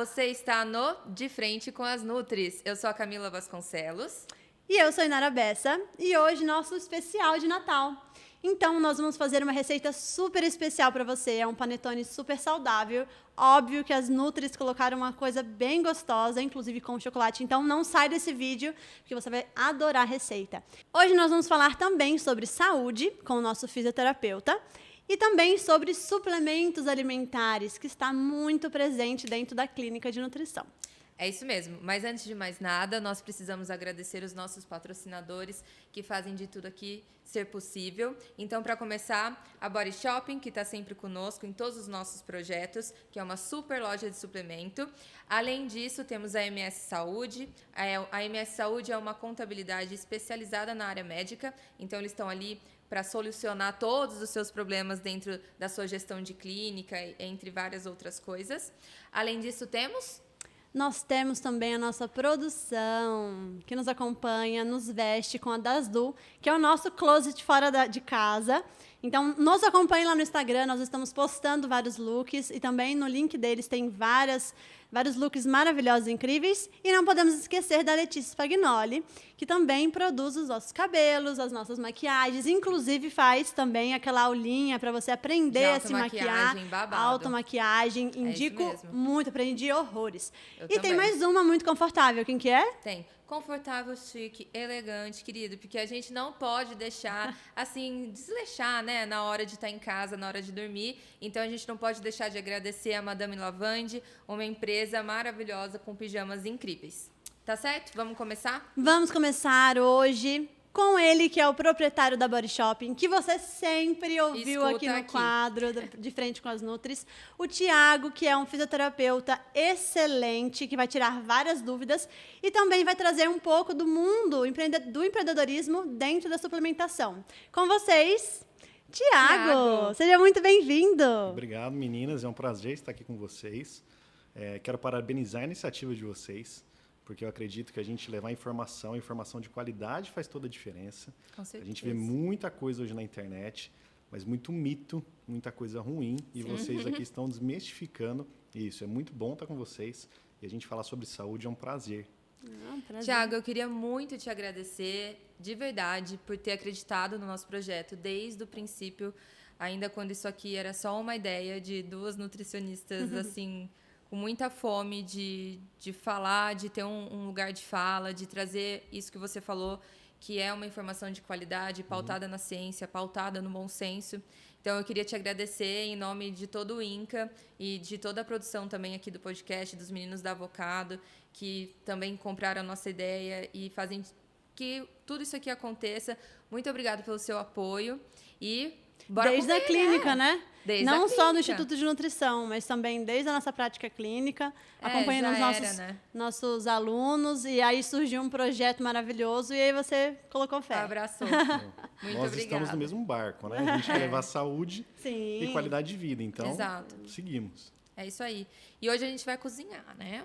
você está no De Frente com as Nutris. Eu sou a Camila Vasconcelos. E eu sou a Inara Bessa, e hoje nosso especial de Natal. Então, nós vamos fazer uma receita super especial para você. É um panetone super saudável. Óbvio que as Nutris colocaram uma coisa bem gostosa, inclusive com chocolate. Então, não sai desse vídeo, porque você vai adorar a receita. Hoje nós vamos falar também sobre saúde com o nosso fisioterapeuta. E também sobre suplementos alimentares, que está muito presente dentro da clínica de nutrição. É isso mesmo, mas antes de mais nada, nós precisamos agradecer os nossos patrocinadores que fazem de tudo aqui ser possível. Então, para começar, a Body Shopping, que está sempre conosco em todos os nossos projetos, que é uma super loja de suplemento. Além disso, temos a MS Saúde. A MS Saúde é uma contabilidade especializada na área médica, então eles estão ali para solucionar todos os seus problemas dentro da sua gestão de clínica, entre várias outras coisas. Além disso, Nós temos também a nossa produção, que nos acompanha, nos veste com a Dasdu, que é o nosso closet fora de casa. Então, nos acompanhe lá no Instagram, nós estamos postando vários looks e também no link deles tem vários looks maravilhosos e incríveis. E não podemos esquecer da Letícia Spagnoli, que também produz os nossos cabelos, as nossas maquiagens, inclusive faz também aquela aulinha para você aprender a se maquiar. Automaquiagem, indico muito, aprendi horrores. E tem mais uma muito confortável, quem que é? Tem. Confortável, chique, elegante, querido, porque a gente não pode deixar, assim, desleixar, né, na hora de estar em casa, na hora de dormir. Então, a gente não pode deixar de agradecer a Madame Lavande, uma empresa maravilhosa com pijamas incríveis. Tá certo? Vamos começar? Vamos começar hoje com ele, que é o proprietário da Body Shopping, que você sempre ouviu aqui no quadro De Frente com as Nutris. O Thiago, que é um fisioterapeuta excelente, que vai tirar várias dúvidas e também vai trazer um pouco do mundo do empreendedorismo dentro da suplementação. Com vocês, Thiago. Seja muito bem-vindo. Obrigado, meninas. É um prazer estar aqui com vocês. Quero parabenizar a iniciativa de vocês, porque eu acredito que a gente levar informação de qualidade faz toda a diferença. Com certeza. A gente vê muita coisa hoje na internet, mas muito mito, muita coisa ruim, e vocês aqui estão desmistificando isso. É muito bom estar com vocês, e a gente falar sobre saúde é um prazer. Thiago, eu queria muito te agradecer, de verdade, por ter acreditado no nosso projeto desde o princípio, ainda quando isso aqui era só uma ideia de duas nutricionistas, assim, com muita fome de falar, de ter um lugar de fala, de trazer isso que você falou, que é uma informação de qualidade, pautada na ciência, pautada no bom senso. Então, eu queria te agradecer em nome de todo o INCA e de toda a produção também aqui do podcast, dos meninos da Avocado, que também compraram a nossa ideia e fazem que tudo isso aqui aconteça. Muito obrigada pelo seu apoio e bora desde a clínica, né? Desde não só do Instituto de Nutrição, mas também desde a nossa prática clínica, acompanhando os nossos alunos. E aí surgiu um projeto maravilhoso e aí você colocou fé. Abraçou. Muito Nós obrigada. Estamos no mesmo barco, né? A gente quer levar saúde e qualidade de vida. Então, seguimos. É isso aí. E hoje a gente vai cozinhar, né?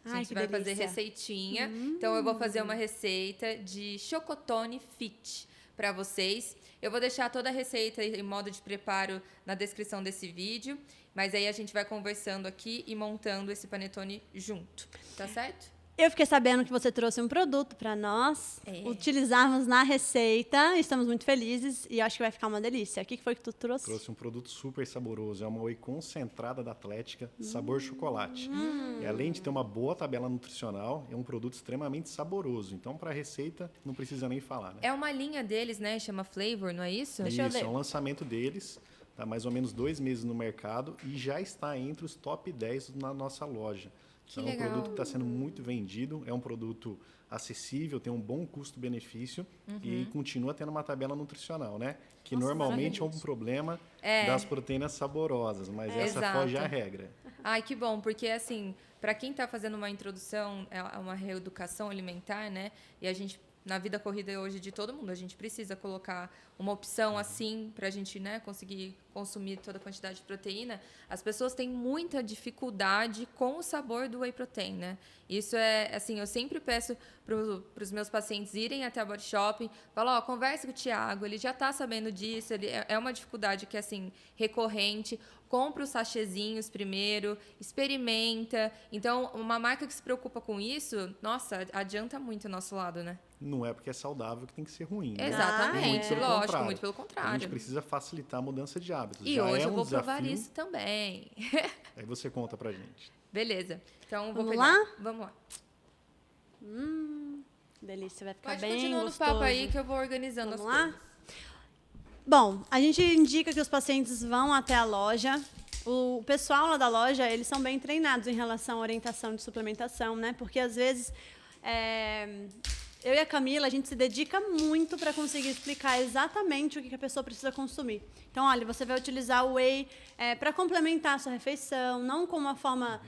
A gente vai fazer receitinha. Então, eu vou fazer uma receita de chocotone fit para vocês. Eu vou deixar toda a receita e modo de preparo na descrição desse vídeo, mas aí a gente vai conversando aqui e montando esse panetone junto, tá certo? Eu fiquei sabendo que você trouxe um produto para nós utilizarmos na receita. Estamos muito felizes e acho que vai ficar uma delícia. O que foi que tu trouxe? Trouxe um produto super saboroso. É uma whey concentrada da Atlética, sabor chocolate. E além de ter uma boa tabela nutricional, é um produto extremamente saboroso. Então, para a receita, não precisa nem falar, né? É uma linha deles, né? Chama Flavor, não é isso? Deixa eu ver. É um lançamento deles. Está mais ou menos 2 meses no mercado e já está entre os top 10 na nossa loja. Então, é um produto que está sendo muito vendido, é um produto acessível, tem um bom custo-benefício e continua tendo uma tabela nutricional, né? Que normalmente é um problema das proteínas saborosas, mas essa foge à regra. Ai, que bom, porque assim, para quem está fazendo uma introdução, é uma reeducação alimentar, né? E a gente, na vida corrida hoje de todo mundo, a gente precisa colocar uma opção assim para a gente, né, conseguir consumir toda a quantidade de proteína, as pessoas têm muita dificuldade com o sabor do whey protein, né? Isso é, assim, eu sempre peço para os meus pacientes irem até a Body Shop, falo, ó, converse com o Thiago, ele já está sabendo disso, é uma dificuldade que é, assim, recorrente. Compra os sachêzinhos primeiro, experimenta. Então, uma marca que se preocupa com isso, nossa, adianta muito o nosso lado, né? Não é porque é saudável que tem que ser ruim, né? Exatamente, Muito lógico, muito pelo contrário. A gente precisa facilitar a mudança de hábitos. E já hoje é eu vou desafio. provar isso também. Aí você conta pra gente. Beleza. Então, Vamos pegar. lá? Vamos lá. Delícia, vai ficar Pode bem continuar gostoso. no papo aí que eu vou organizando Vamos as lá? coisas. Bom, a gente indica que os pacientes vão até a loja. O pessoal lá da loja, eles são bem treinados em relação à orientação de suplementação, né? Porque, às vezes, eu e a Camila, a gente se dedica muito para conseguir explicar exatamente o que a pessoa precisa consumir. Então, olha, você vai utilizar o whey para complementar a sua refeição, não como uma forma...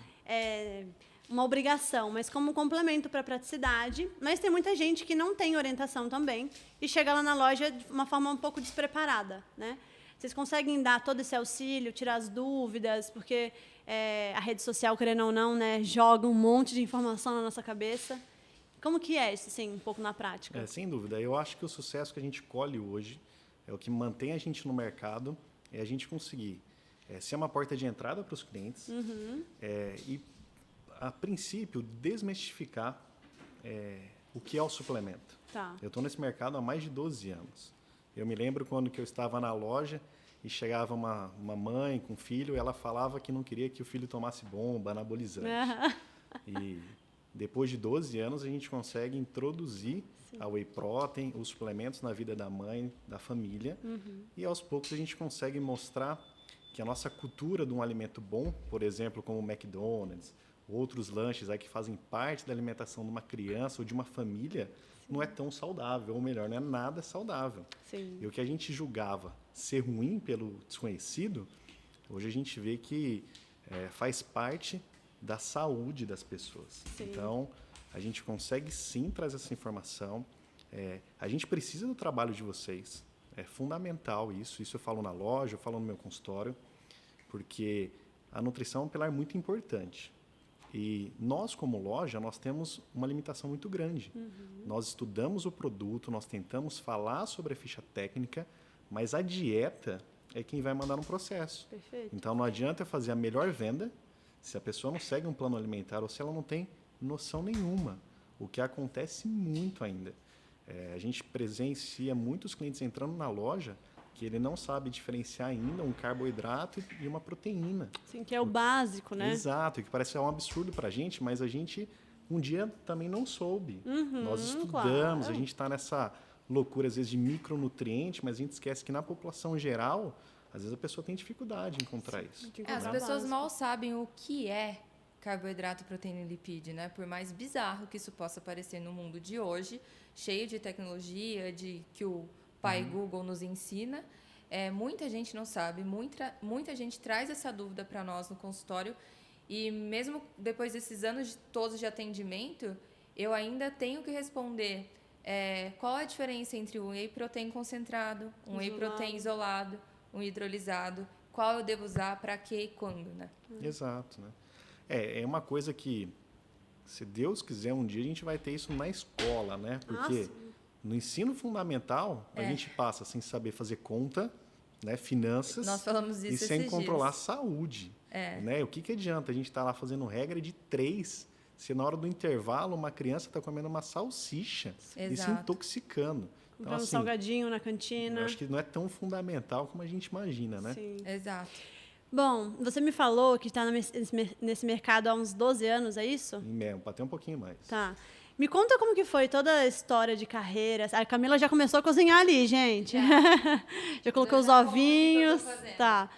uma obrigação, mas como um complemento para a praticidade. Mas tem muita gente que não tem orientação também e chega lá na loja de uma forma um pouco despreparada, né? Vocês conseguem dar todo esse auxílio, tirar as dúvidas, porque a rede social, querendo ou não, né, joga um monte de informação na nossa cabeça. Como que é isso, assim, um pouco na prática? Sem dúvida. Eu acho que o sucesso que a gente colhe hoje é o que mantém a gente no mercado, é a gente conseguir ser uma porta de entrada para os clientes e, a princípio, desmistificar o que é o suplemento. Tá. Eu estou nesse mercado há mais de 12 anos. Eu me lembro quando que eu estava na loja e chegava uma mãe com um filho e ela falava que não queria que o filho tomasse bomba, anabolizante. E depois de 12 anos a gente consegue introduzir a whey protein, os suplementos na vida da mãe, da família. E aos poucos a gente consegue mostrar que a nossa cultura de um alimento bom, por exemplo, como o McDonald's, outros lanches aí que fazem parte da alimentação de uma criança ou de uma família, não é tão saudável, ou melhor, não é nada saudável. Sim. E o que a gente julgava ser ruim pelo desconhecido, hoje a gente vê que faz parte da saúde das pessoas. Sim. Então, a gente consegue sim trazer essa informação. A gente precisa do trabalho de vocês. É fundamental isso. Isso eu falo na loja, eu falo no meu consultório, porque a nutrição é um pilar muito importante. E nós, como loja, nós temos uma limitação muito grande. Nós estudamos o produto, nós tentamos falar sobre a ficha técnica, mas a dieta é quem vai mandar no processo. Perfeito. Então, não adianta fazer a melhor venda se a pessoa não segue um plano alimentar ou se ela não tem noção nenhuma, o que acontece muito ainda. A gente presencia muitos clientes entrando na loja que ele não sabe diferenciar ainda um carboidrato e uma proteína. Sim, que é o básico, né? Exato, que parece um absurdo para a gente, mas a gente um dia também não soube. Nós estudamos, claro. A gente está nessa loucura, às vezes, de micronutriente, mas a gente esquece que na população geral, às vezes a pessoa tem dificuldade em encontrar isso. As pessoas mal sabem o que é carboidrato, proteína e lipídio, né? Por mais bizarro que isso possa parecer no mundo de hoje, cheio de tecnologia, que o pai Google nos ensina, muita gente não sabe, muita gente traz essa dúvida para nós no consultório e mesmo depois desses anos todos de atendimento, eu ainda tenho que responder qual a diferença entre um whey protein concentrado, um whey protein isolado, um hidrolisado, qual eu devo usar, para quê e quando, né? Exato, né? É uma coisa que, se Deus quiser, um dia a gente vai ter isso na escola, né? Porque no ensino fundamental, a gente passa sem saber fazer conta, né? Finanças, Nós falamos isso e sem esses controlar a dias. saúde. Né? O que adianta a gente estar lá fazendo regra de 3, se na hora do intervalo uma criança está comendo uma salsicha e se Exato. intoxicando? Então, Comprar um salgadinho na cantina. eu acho que não é tão fundamental como a gente imagina, né? Sim. Exato. Bom, você me falou que está nesse mercado há uns 12 anos, é isso? E mesmo, até um pouquinho mais. Tá. Me conta como que foi toda a história de carreira. A Camila já começou a cozinhar ali, gente. Já colocou os ovinhos. Tá.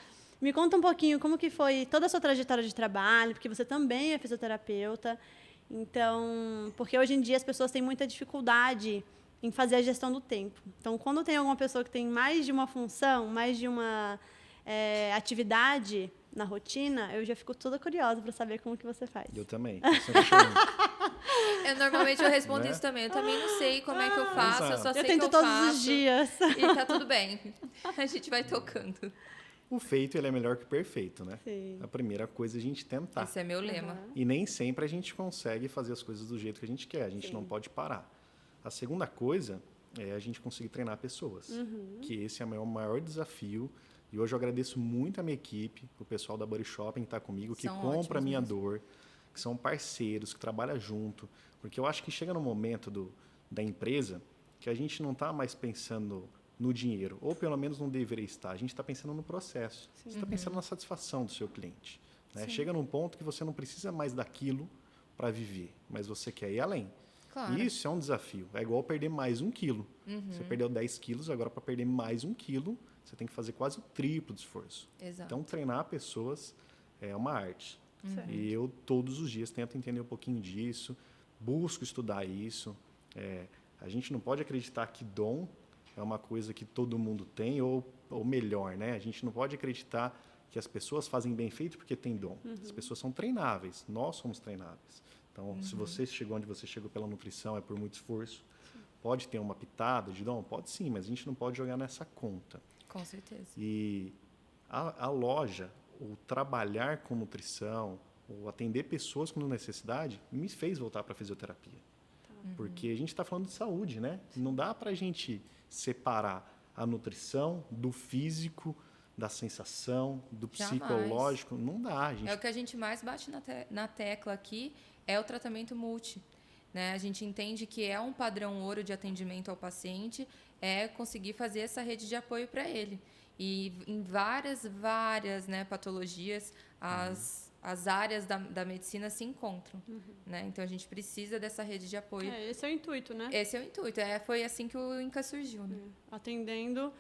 Me conta um pouquinho como que foi toda a sua trajetória de trabalho, porque você também é fisioterapeuta. Então, porque hoje em dia as pessoas têm muita dificuldade em fazer a gestão do tempo. Então, quando tem alguma pessoa que tem mais de uma função, mais de uma atividade na rotina, eu já fico toda curiosa para saber como que você faz. Eu também. Eu sempre pergunto. Normalmente eu respondo Né? isso também. Eu também não sei como é que eu faço, eu só sei Eu que tento eu todos faço. os dias. E tá tudo bem. A gente vai tocando. o feito ele é melhor que o perfeito, né? Sim. A primeira coisa é a gente tentar. Esse é meu lema. E nem sempre a gente consegue fazer as coisas do jeito que a gente quer. A gente não pode parar. A segunda coisa é a gente conseguir treinar pessoas. Que esse é o maior desafio. E hoje eu agradeço muito a minha equipe, o pessoal da Body Shopping que está comigo, que São compra a minha ótimos dor, que são parceiros, que trabalham junto. Porque eu acho que chega no momento da empresa que a gente não está mais pensando no dinheiro, ou pelo menos não deveria estar. A gente está pensando no processo. Você está pensando na satisfação do seu cliente. Né? Chega num ponto que você não precisa mais daquilo para viver, mas você quer ir além. Claro. Isso é um desafio. É igual perder mais 1 quilo. Você perdeu 10 quilos, agora para perder mais 1 quilo, você tem que fazer quase o triplo de esforço. Exato. Então, treinar pessoas é uma arte. E eu, todos os dias, tento entender um pouquinho disso, busco estudar isso. A gente não pode acreditar que dom é uma coisa que todo mundo tem, ou melhor, né? A gente não pode acreditar que as pessoas fazem bem feito porque tem dom. As pessoas são treináveis, nós somos treináveis. Então, se você chegou onde você chegou pela nutrição, é por muito esforço. Pode ter uma pitada de dom? Pode sim, mas a gente não pode jogar nessa conta. Com certeza. E a loja, o trabalhar com nutrição, o atender pessoas com necessidade, me fez voltar para a fisioterapia. Porque a gente está falando de saúde, né? Não dá para a gente separar a nutrição do físico, da sensação, do psicológico. Não dá. A gente... É o que a gente mais bate na tecla aqui, é o tratamento multi. Né? A gente entende que é um padrão ouro de atendimento ao paciente, é conseguir fazer essa rede de apoio para ele. E em várias, né, patologias, as áreas da medicina se encontram. Né? Então, a gente precisa dessa rede de apoio. Esse é o intuito, né? Esse é o intuito. Foi assim que o INCA surgiu. Né? Atendendo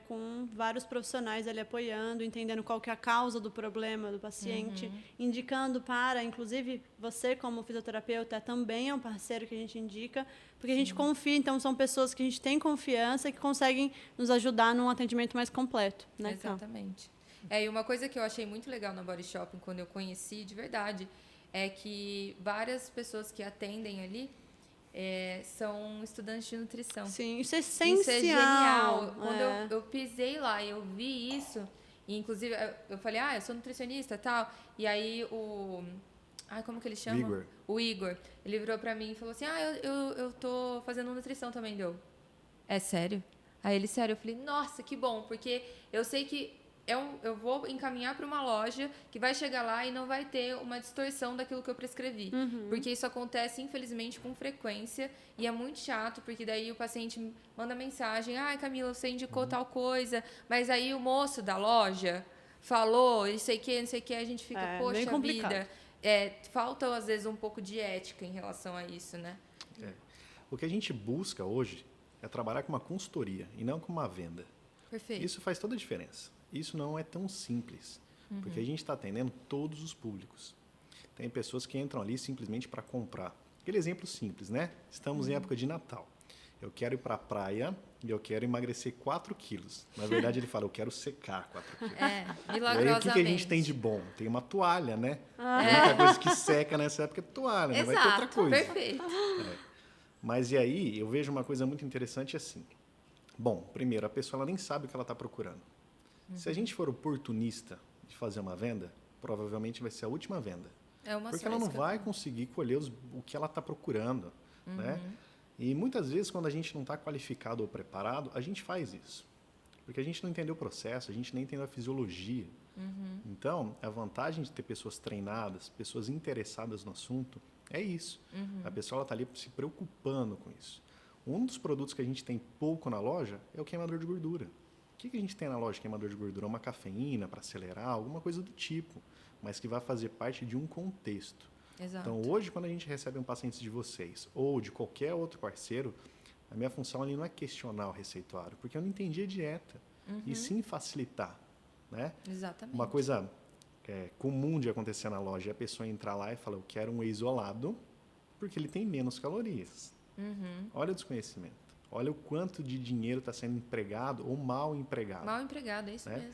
com vários profissionais ali apoiando, entendendo qual que é a causa do problema do paciente, indicando para, inclusive, você como fisioterapeuta também é um parceiro que a gente indica, porque a gente confia, então são pessoas que a gente tem confiança e que conseguem nos ajudar num atendimento mais completo. Né, Exatamente. E uma coisa que eu achei muito legal na Body Shopping, quando eu conheci, de verdade, é que várias pessoas que atendem ali são estudantes de nutrição. Sim, isso é essencial. Isso é genial. Quando eu pisei lá e eu vi isso, e inclusive eu falei, eu sou nutricionista e tal, e aí como que ele chama? O Igor. Ele virou pra mim e falou assim, eu tô fazendo nutrição também, deu. É sério? Aí ele, sério, eu falei, nossa, que bom, porque eu sei que eu vou encaminhar para uma loja que vai chegar lá e não vai ter uma distorção daquilo que eu prescrevi. Porque isso acontece, infelizmente, com frequência e é muito chato, porque daí o paciente manda mensagem, Camila, você indicou tal coisa, mas aí o moço da loja falou, não sei o que, a gente fica, poxa vida. Falta, às vezes, um pouco de ética em relação a isso, né? O que a gente busca hoje é trabalhar com uma consultoria e não com uma venda. Perfeito. Isso faz toda a diferença. Isso não é tão simples, porque a gente está atendendo todos os públicos. Tem pessoas que entram ali simplesmente para comprar. Aquele exemplo simples, né? Estamos em época de Natal. Eu quero ir para a praia e eu quero emagrecer 4 quilos. Na verdade, ele fala, eu quero secar 4 quilos. Milagrosamente. E aí, o que a gente tem de bom? Tem uma toalha, né? A única coisa que seca nessa época é toalha, não vai ter outra coisa. Perfeito. Mas e aí, eu vejo uma coisa muito interessante assim. Bom, primeiro, a pessoa ela nem sabe o que ela está procurando. Se a gente for oportunista de fazer uma venda, provavelmente vai ser a última venda. Porque ela não vai conseguir colher o que ela está procurando. Né? E muitas vezes, quando a gente não está qualificado ou preparado, a gente faz isso. Porque a gente não entendeu o processo, a gente nem entendeu a fisiologia. Então, a vantagem de ter pessoas treinadas, pessoas interessadas no assunto, é isso. A pessoa está ali se preocupando com isso. Um dos produtos que a gente tem pouco na loja é o queimador de gordura. O que a gente tem na loja de queimador de gordura? Uma cafeína para acelerar, alguma coisa do tipo, mas que vai fazer parte de um contexto. Exato. Então, hoje, quando a gente recebe um paciente de vocês ou de qualquer outro parceiro, a minha função ali não é questionar o receituário, porque eu não entendi a dieta, e sim facilitar. Né? Exatamente. Uma coisa comum de acontecer na loja é a pessoa entrar lá e falar, eu quero um whey isolado, porque ele tem menos calorias. Olha o desconhecimento. Olha o quanto de dinheiro está sendo empregado ou mal empregado. Mal empregado, é isso mesmo.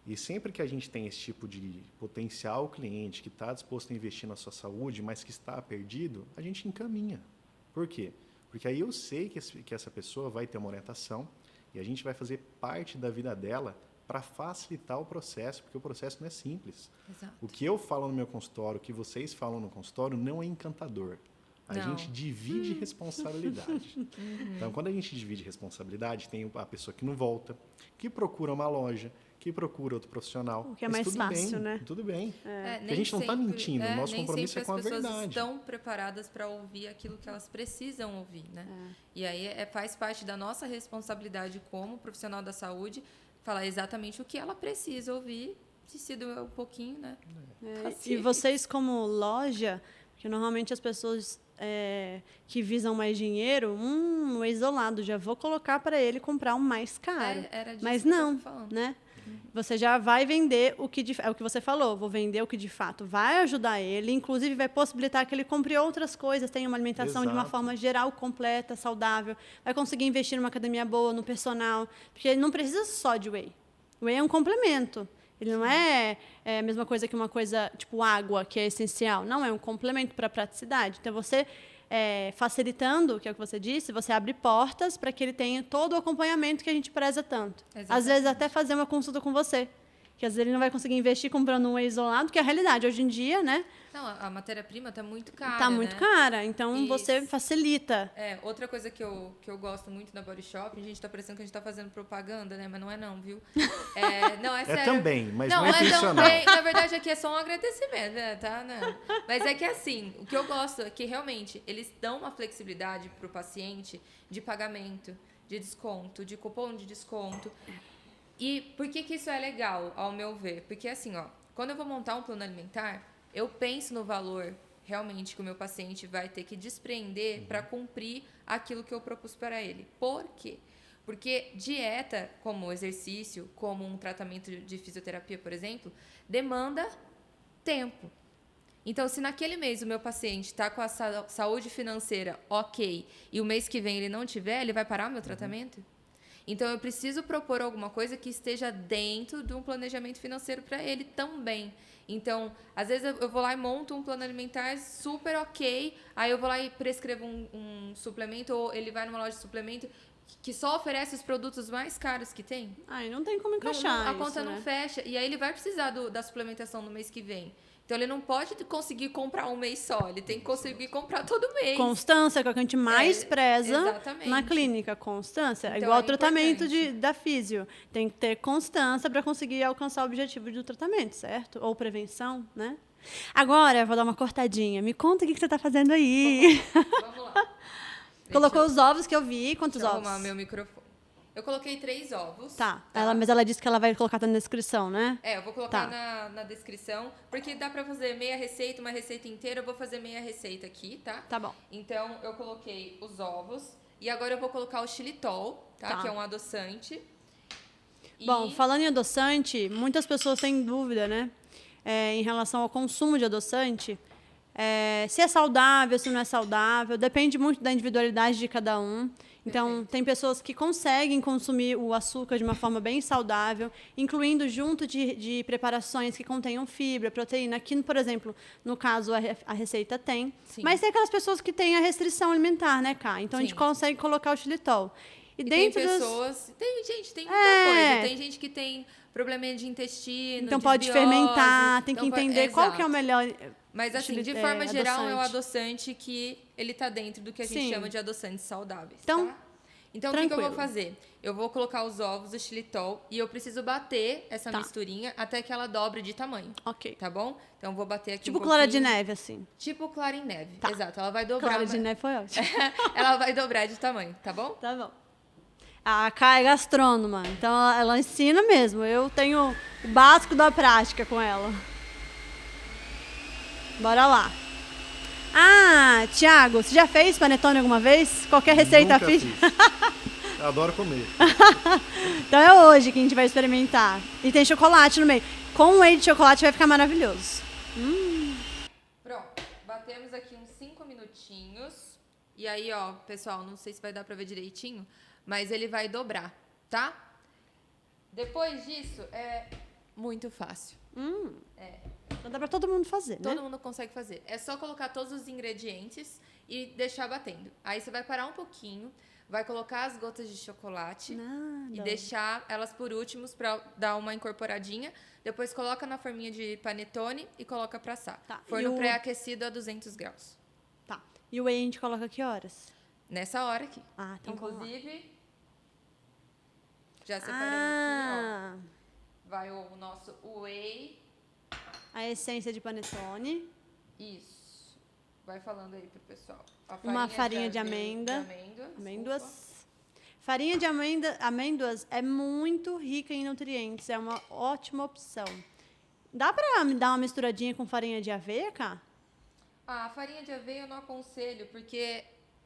E sempre que a gente tem esse tipo de potencial cliente que está disposto a investir na sua saúde, mas que está perdido, a gente encaminha. Por quê? Porque aí eu sei que essa pessoa vai ter uma orientação e a gente vai fazer parte da vida dela para facilitar o processo, porque o processo não é simples. Exato. O que eu falo no meu consultório, o que vocês falam no consultório, não é encantador. A gente divide responsabilidade. Então, quando a gente divide responsabilidade, tem a pessoa que não volta, que procura uma loja, que procura outro profissional. O que é mais tudo fácil, bem, né? Tudo bem. Porque a gente não está mentindo, o nosso nem compromisso é com a sempre as pessoas verdade. estão preparadas para ouvir aquilo que elas precisam ouvir, né? E aí faz parte da nossa responsabilidade como profissional da saúde falar exatamente o que ela precisa ouvir, se doer um pouquinho, né? E vocês como loja, que normalmente as pessoas que visam mais dinheiro, o isolado, já vou colocar para ele comprar um mais caro. Era disso Mas que eu não, tava falando. né? Você já vai vender é o que você falou, vou vender o que de fato vai ajudar ele, inclusive vai possibilitar que ele compre outras coisas, tenha uma alimentação de uma Exato. forma geral, completa, saudável, vai conseguir investir numa academia boa, no personal, porque ele não precisa só de whey. O whey é um complemento. Ele não é a mesma coisa que uma coisa tipo água, que é essencial. Não, é um complemento para a praticidade. Então, você facilitando, que é o que você disse, você abre portas para que ele tenha todo o acompanhamento que a gente preza tanto. Exatamente. Às vezes, até fazer uma consulta com você. Que às vezes ele não vai conseguir investir comprando um whey isolado, que é a realidade. Hoje em dia, né? Não, a matéria-prima está muito cara, Tá muito cara. Então, E você facilita. outra coisa que eu gosto muito da Body Shop, a gente tá parecendo que a gente tá fazendo propaganda, né? Mas não é não, viu? Não, é sério. Também, mas não é tão intencional. bem. Na verdade, aqui é só um agradecimento, né? Tá? Não. Mas é que assim, o que eu gosto é que realmente eles dão uma flexibilidade pro paciente de pagamento, de desconto, de cupom de desconto. E por que isso é legal, ao meu ver? Porque assim, quando eu vou montar um plano alimentar, eu penso no valor realmente que o meu paciente vai ter que despreender para cumprir aquilo que eu propus para ele. Por quê? Porque dieta, como exercício, como um tratamento de fisioterapia, por exemplo, demanda tempo. Então, se naquele mês o meu paciente está com a saúde financeira ok e o mês que vem ele não tiver, ele vai parar o meu tratamento? Então, eu preciso propor alguma coisa que esteja dentro de um planejamento financeiro para ele também. Então, às vezes eu vou lá e monto um plano alimentar super ok, aí eu vou lá e prescrevo um suplemento, ou ele vai numa loja de suplemento que só oferece os produtos mais caros que tem. Ai, não tem como encaixar A conta isso, não né? fecha. E aí ele vai precisar da suplementação no mês que vem. Então, ele não pode conseguir comprar um mês só. Ele tem que conseguir comprar todo mês. Constância, que é o que a gente mais preza exatamente. na clínica. Constância. Então, É igual ao é tratamento importante. da físio. Tem que ter constância para conseguir alcançar o objetivo do tratamento, certo? Ou prevenção, né? Agora, eu vou dar uma cortadinha. Me conta o que você está fazendo aí. Vamos lá. Colocou os ovos que eu vi. Quantos Deixa eu ovos? arrumar meu microfone. Eu coloquei 3 ovos. Tá. Mas ela disse que ela vai colocar na descrição, né? Eu vou colocar Tá. na descrição, porque dá pra fazer meia receita, uma receita inteira. Eu vou fazer meia receita aqui, tá? Tá bom. Então, eu coloquei os ovos. E agora eu vou colocar o xilitol, tá? Que é um adoçante. Bom, falando em adoçante, muitas pessoas têm dúvida, né? Em relação ao consumo de adoçante. Se é saudável, se não é saudável. Depende muito da individualidade de cada um. Então, tem pessoas que conseguem consumir o açúcar de uma forma bem saudável, incluindo junto de preparações que contenham fibra, proteína. Aqui, por exemplo, no caso, a receita tem. Sim. Mas tem aquelas pessoas que têm a restrição alimentar, né, Cá? Então, a gente Sim. consegue colocar o xilitol. E dentro tem dos- pessoas... Tem muita coisa. Tem gente que tem problema de intestino, Então, pode desbiose, fermentar, tem que então entender qual que é o exato. melhor... Mas, assim, de forma geral, é o adoçante que ele tá dentro do que a gente Sim. chama de adoçantes saudáveis, Então, tá? Então, o que eu tranquilo. vou fazer? Eu vou colocar os ovos, o xilitol, e eu preciso bater essa misturinha até que ela dobre de tamanho, Ok. tá bom? Então, eu vou bater aqui Tipo um clara de pouquinho. neve, assim. Tipo clara em neve, Tá. exato. Ela vai dobrar. Clara de neve foi ótimo. Ela vai dobrar de tamanho, tá bom? Tá bom. A Cá é gastrônoma, então ela ensina mesmo. Eu tenho o básico da prática com ela. Bora lá. Ah, Thiago, você já fez panetone alguma vez? Qualquer receita Nunca fiz? Eu adoro comer. Então é hoje que a gente vai experimentar. E tem chocolate no meio. Com whey de chocolate vai ficar maravilhoso. Pronto. Batemos aqui uns 5 minutinhos. E aí, ó, pessoal, não sei se vai dar pra ver direitinho, mas ele vai dobrar, tá? Depois disso, é muito fácil. Então dá pra todo mundo fazer, né? Todo mundo consegue fazer. É só colocar todos os ingredientes e deixar batendo. Aí você vai parar um pouquinho, vai colocar as gotas de chocolate Nada. e deixar elas por últimos para dar uma incorporadinha. Depois coloca na forminha de panetone e coloca para assar. Tá, e Forno o- pré-aquecido a 200 graus. Tá. E o whey a gente coloca que horas? Nessa hora aqui. Ah, então vamos lá. Inclusive, já separei aqui, Ah, ó. Vai o nosso whey. a essência de panetone. Isso. Vai falando aí pro pessoal. A Uma farinha de amêndoas. Farinha de amêndoas é muito rica em nutrientes, é uma ótima opção. Dá pra me dar uma misturadinha com farinha de aveia, cá? A farinha de aveia eu não aconselho, porque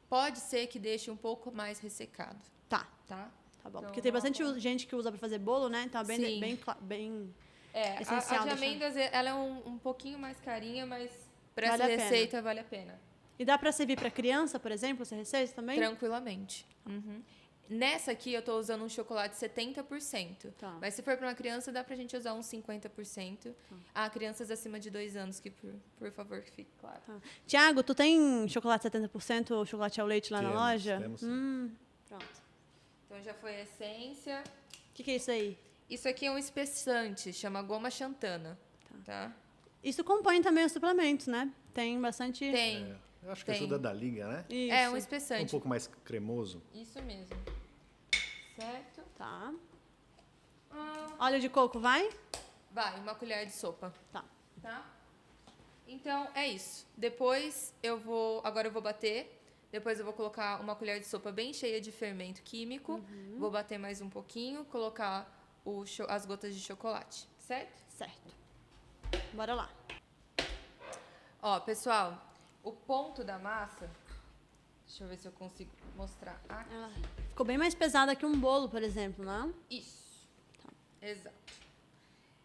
pode ser que deixe um pouco mais ressecado, Tá, tá? tá bom. Então, Porque tem não bastante aconselho. gente que usa pra fazer bolo, né? Então é bem, Sim. bem É, essencial a de deixar. amêndoas, ela é um pouquinho mais carinha, mas para Vale essa a pena. receita vale a pena. E dá pra servir pra criança, por exemplo, essa receita também? Tranquilamente. Uhum. Nessa aqui eu tô usando um chocolate 70%. Tá. Mas se for para uma criança, dá pra gente usar uns 50%. Ah, crianças acima de 2 anos, que por favor, que fique claro. Tá. Tiago, tu tem chocolate 70% ou chocolate ao leite lá na Temos, loja? temos sim. Pronto. Então já foi a essência. O que é isso aí? Isso aqui é um espessante, chama goma xantana. Tá? Isso compõe também os suplementos, né? Tem bastante... Tem. É, eu acho que Tem. ajuda da liga, né? Isso. É um Um espessante. pouco mais cremoso. Isso mesmo. Certo? Tá. Ah, Óleo de coco, vai? vai, uma colher de sopa. Tá. Tá? Então, é isso. Depois agora eu vou bater. Depois eu vou colocar uma colher de sopa bem cheia de fermento químico. Vou bater mais um pouquinho, colocar as gotas de chocolate, certo? Certo. Bora lá. Ó, pessoal, o ponto da massa, deixa eu ver se eu consigo mostrar aqui. Ela ficou bem mais pesada que um bolo, por exemplo, né? Isso. Exato.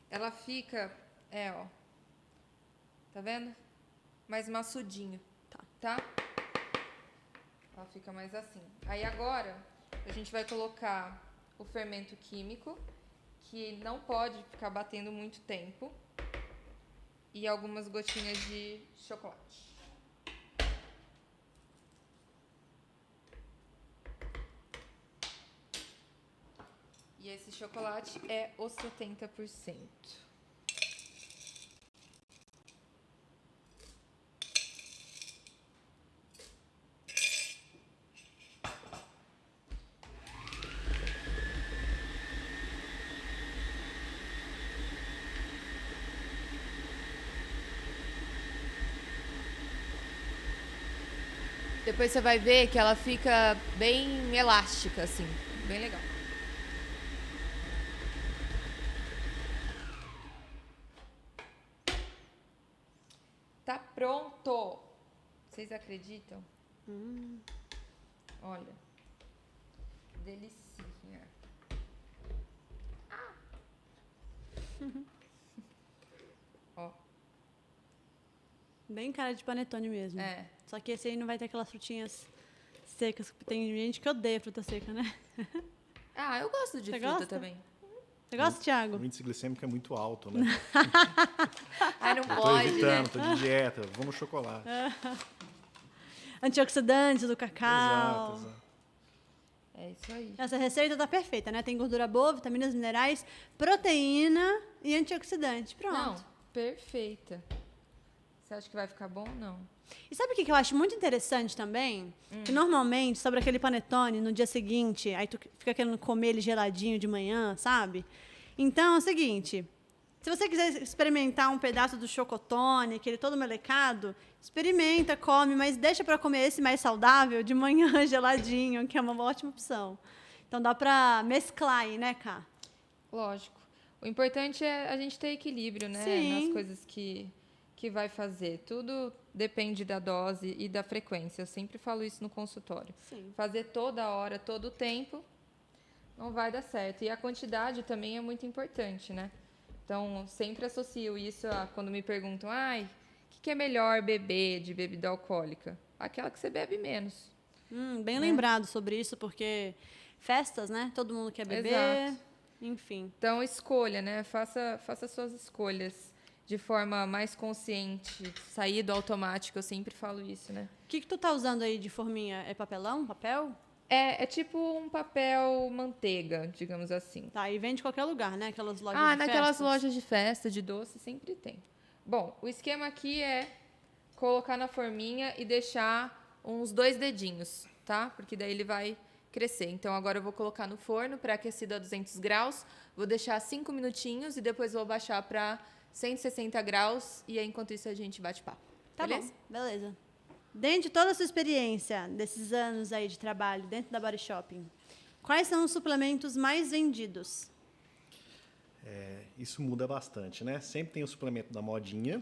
Ela fica, ó. Tá vendo? Mais maçudinho. Tá? Ela fica mais assim. Aí agora, a gente vai colocar o fermento químico, que não pode ficar batendo muito tempo. E algumas gotinhas de chocolate. E esse chocolate é os 70%. Depois você vai ver que ela fica bem elástica, assim. Bem legal. Tá pronto. Vocês acreditam? Olha. Delicinha. Ó. Bem cara de panetone mesmo. É. Só que esse aí não vai ter aquelas frutinhas secas. Tem gente que odeia fruta seca, né? Ah, eu gosto de Você fruta gosta? também. Você gosta, Thiago? O índice glicêmico é muito alto, né? Ah, não Tô pode, né? evitando, tô de dieta, vamos chocolate. Antioxidantes do cacau. Exato, exato. É isso aí. Essa receita tá perfeita, né? Tem gordura boa, vitaminas, minerais, proteína e antioxidante. Pronto. Não, perfeita. Você acha que vai ficar bom? Não. E sabe o que eu acho muito interessante também? Que normalmente, sobre aquele panetone, no dia seguinte, aí tu fica querendo comer ele geladinho de manhã, sabe? Então, é o seguinte, se você quiser experimentar um pedaço do chocotone, aquele todo melecado, experimenta, come, mas deixa para comer esse mais saudável de manhã geladinho, que é uma ótima opção. Então, dá para mesclar aí, né, Cá? Lógico. O importante é a gente ter equilíbrio, né? Sim. Nas coisas que vai fazer. Tudo depende da dose e da frequência. Eu sempre falo isso no consultório. Sim. Fazer toda hora, todo o tempo, não vai dar certo. E a quantidade também é muito importante, né? Então, sempre associo isso a quando me perguntam, o que é melhor beber de bebida alcoólica? Aquela que você bebe menos. Bem lembrado sobre isso, porque festas, né? Todo mundo quer beber. Exato. Enfim. Então, escolha, né? Faça suas escolhas de forma mais consciente, sair do automático. Eu sempre falo isso, né? O que tu tá usando aí de forminha? É papelão? Papel? É tipo um papel manteiga, digamos assim. Tá, e vende em qualquer lugar, né? Aquelas lojas de Naquelas festas. lojas de festa, de doce, sempre tem. Bom, o esquema aqui é colocar na forminha e deixar uns 2 dedinhos, tá? Porque daí ele vai crescer. Então, agora eu vou colocar no forno pré-aquecido a 200 graus, vou deixar 5 minutinhos e depois vou baixar para 160 graus e aí, enquanto isso, a gente bate papo. Tá Beleza? bom, beleza. Dentro de toda a sua experiência, desses anos aí de trabalho dentro da Body Shopping, quais são os suplementos mais vendidos? Isso muda bastante, né? Sempre tem o suplemento da modinha,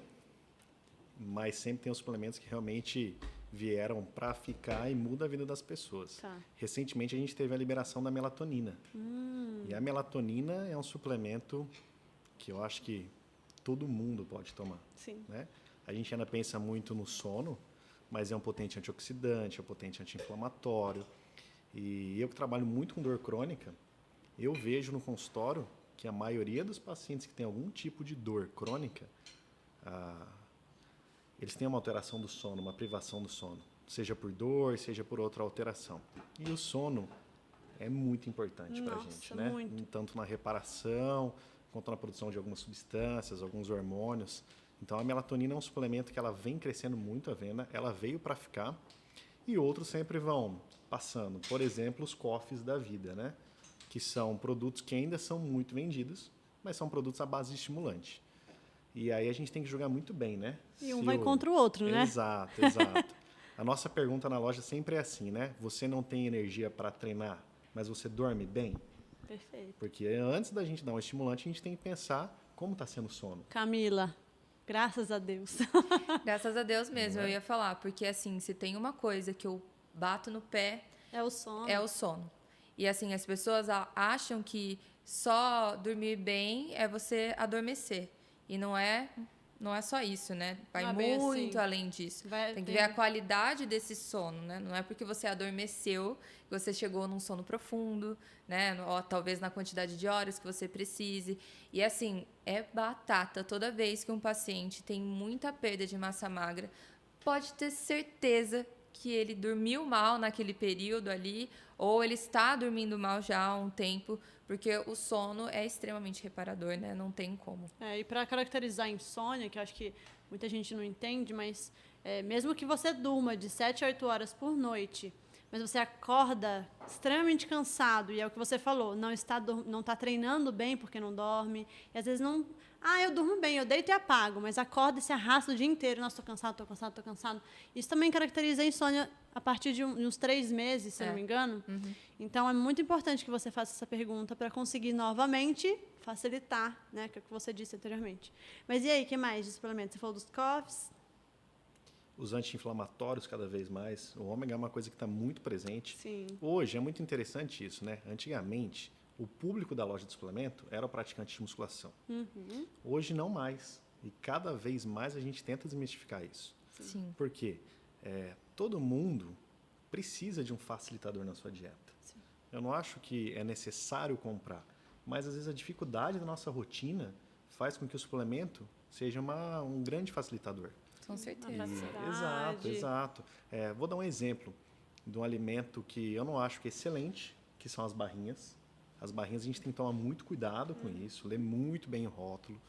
mas sempre tem os suplementos que realmente vieram para ficar e muda a vida das pessoas. Tá. Recentemente a gente teve a liberação da melatonina. E a melatonina é um suplemento que eu acho que todo mundo pode tomar. Sim. Né? A gente ainda pensa muito no sono, mas é um potente antioxidante, é um potente anti-inflamatório. E eu que trabalho muito com dor crônica, eu vejo no consultório que a maioria dos pacientes que tem algum tipo de dor crônica, eles têm uma alteração do sono, uma privação do sono, seja por dor, seja por outra alteração. E o sono é muito importante para a gente, né? Muito. Tanto na reparação, quanto na produção de algumas substâncias, alguns hormônios. Então, a melatonina é um suplemento que ela vem crescendo muito a venda, ela veio para ficar, e outros sempre vão passando. Por exemplo, os coffees da vida, né? Que são produtos que ainda são muito vendidos, mas são produtos à base de estimulante. E aí a gente tem que jogar muito bem, né? E um vai contra o outro, né? Exato, exato. A nossa pergunta na loja sempre é assim, né? Você não tem energia para treinar, mas você dorme bem? Perfeito. Porque antes da gente dar um estimulante, a gente tem que pensar como está sendo o sono. Camila, graças a Deus. Graças a Deus mesmo, eu ia falar. Porque, assim, se tem uma coisa que eu bato no pé, É o sono. é o sono. E, assim, as pessoas acham que só dormir bem é você adormecer. E não é só isso, né? Vai Não é bem muito assim. além disso. Vai Tem que ter- ver a qualidade desse sono, né? Não é porque você adormeceu que você chegou num sono profundo, né? Ou talvez na quantidade de horas que você precise. E, assim, é batata. Toda vez que um paciente tem muita perda de massa magra, pode ter certeza que ele dormiu mal naquele período ali, ou ele está dormindo mal já há um tempo, porque o sono é extremamente reparador, né? Não tem como. E para caracterizar a insônia, que eu acho que muita gente não entende, mas mesmo que você durma de 7 a 8 horas por noite, mas você acorda extremamente cansado, e é o que você falou, não está treinando bem porque não dorme, e às vezes não... eu durmo bem, eu deito e apago, mas acorda e se arrasta o dia inteiro, nossa, tô cansado. Isso também caracteriza a insônia a partir de uns 3 meses, se não me engano. Uhum. Então, é muito importante que você faça essa pergunta para conseguir novamente facilitar, né, que é o que você disse anteriormente. Mas e aí, o que mais de suplementos? Você falou dos coffees? Os anti-inflamatórios, cada vez mais. O ômega é uma coisa que está muito presente. Sim. Hoje, é muito interessante isso, né? Antigamente, o público da loja de suplemento era o praticante de musculação. Hoje, não mais. E cada vez mais a gente tenta desmistificar isso. Sim. Por quê? Todo mundo precisa de um facilitador na sua dieta. Sim. Eu não acho que é necessário comprar, mas às vezes a dificuldade da nossa rotina faz com que o suplemento seja um grande facilitador. Com certeza. Exato. Vou dar um exemplo de um alimento que eu não acho que é excelente, que são as barrinhas. As barrinhas a gente tem que tomar muito cuidado com isso, ler muito bem o rótulo,